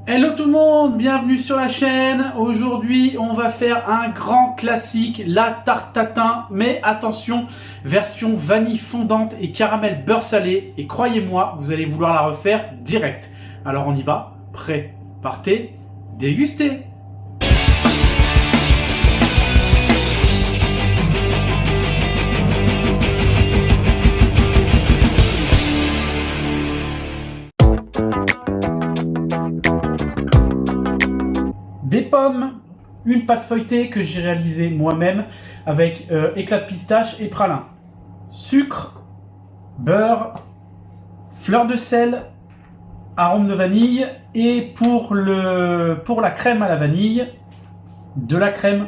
Hello tout le monde, bienvenue sur la chaîne. Aujourd'hui, on va faire un grand classique, la tarte tatin. Mais attention, version vanille fondante et caramel beurre salé. Et croyez-moi, vous allez vouloir la refaire direct. Alors on y va, prêt, partez, dégustez. Des pommes, une pâte feuilletée que j'ai réalisée moi-même avec éclat de pistache et pralin. Sucre, beurre, fleur de sel, arôme de vanille et pour la crème à la vanille, de la crème,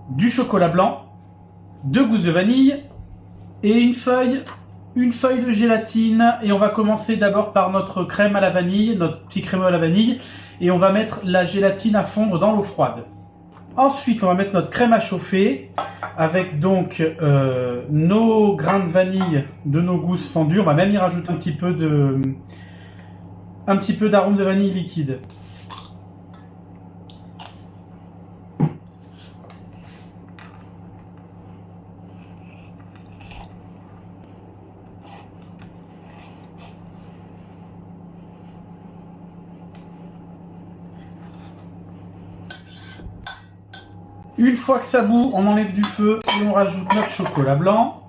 du chocolat blanc, 2 gousses de vanille et une feuille de gélatine. Et on va commencer d'abord par notre crème à la vanille, notre petit crémeux à la vanille. Et on va mettre la gélatine à fondre dans l'eau froide. Ensuite, on va mettre notre crème à chauffer avec donc nos grains de vanille de nos gousses fendues. On va même y rajouter un petit peu d'arôme de vanille liquide. Une fois que ça bout, on enlève du feu et on rajoute notre chocolat blanc.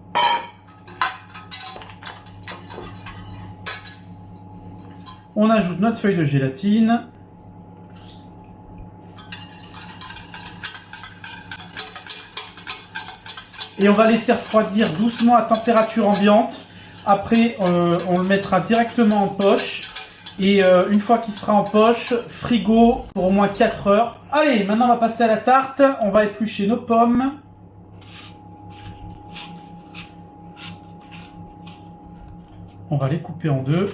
On ajoute notre feuille de gélatine. Et on va laisser refroidir doucement à température ambiante. Après, on le mettra directement en poche. Et une fois qu'il sera en poche, frigo pour au moins 4 heures. Allez, maintenant on va passer à la tarte. On va éplucher nos pommes. On va les couper en deux.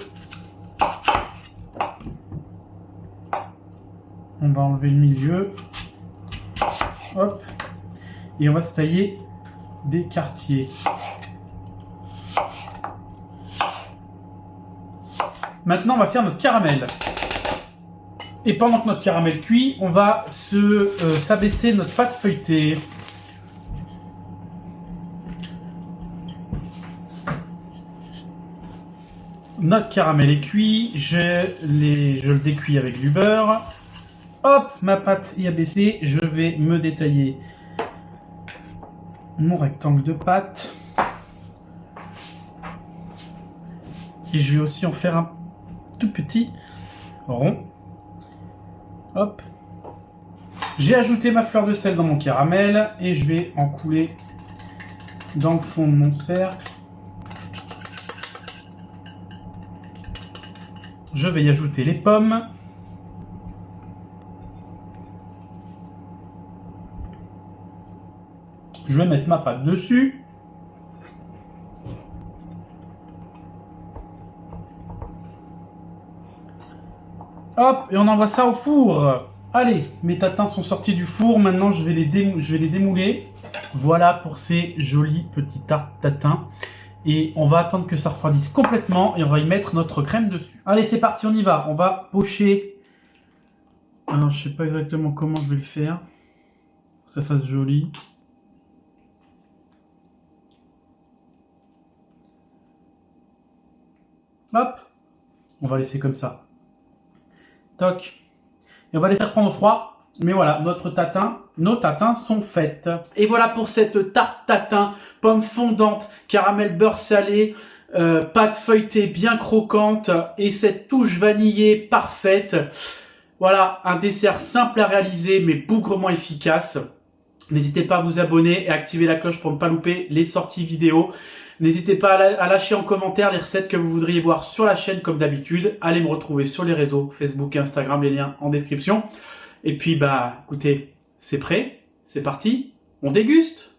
On va enlever le milieu. Hop. Et on va se tailler des quartiers. Maintenant, on va faire notre caramel. Et pendant que notre caramel cuit, on va s'abaisser notre pâte feuilletée. Notre caramel est cuit. Je le décuis avec du beurre. Hop, ma pâte est abaissée. Je vais me détailler mon rectangle de pâte. Et je vais aussi en faire un tout petit rond. Hop. J'ai ajouté ma fleur de sel dans mon caramel et je vais en couler dans le fond de mon cercle. Je vais y ajouter les pommes. Je vais mettre ma pâte dessus. Hop, et on envoie ça au four. Allez, mes tatins sont sortis du four. Maintenant, je vais les démouler. Voilà pour ces jolis petits tartes tatins. Et on va attendre que ça refroidisse complètement et on va y mettre notre crème dessus. Allez, c'est parti, on y va. On va pocher. Alors, je sais pas exactement comment je vais le faire. Pour que ça fasse joli. Hop. On va laisser comme ça. Toc. Et on va laisser reprendre au froid. Mais voilà, nos tatins sont faites. Et voilà pour cette tarte tatin, pomme fondante, caramel beurre salé, pâte feuilletée bien croquante et cette touche vanillée parfaite. Voilà, un dessert simple à réaliser mais bougrement efficace. N'hésitez pas à vous abonner et à activer la cloche pour ne pas louper les sorties vidéo. N'hésitez pas à lâcher en commentaire les recettes que vous voudriez voir sur la chaîne comme d'habitude. Allez me retrouver sur les réseaux Facebook et Instagram, les liens en description. Et puis écoutez, c'est prêt, c'est parti, on déguste.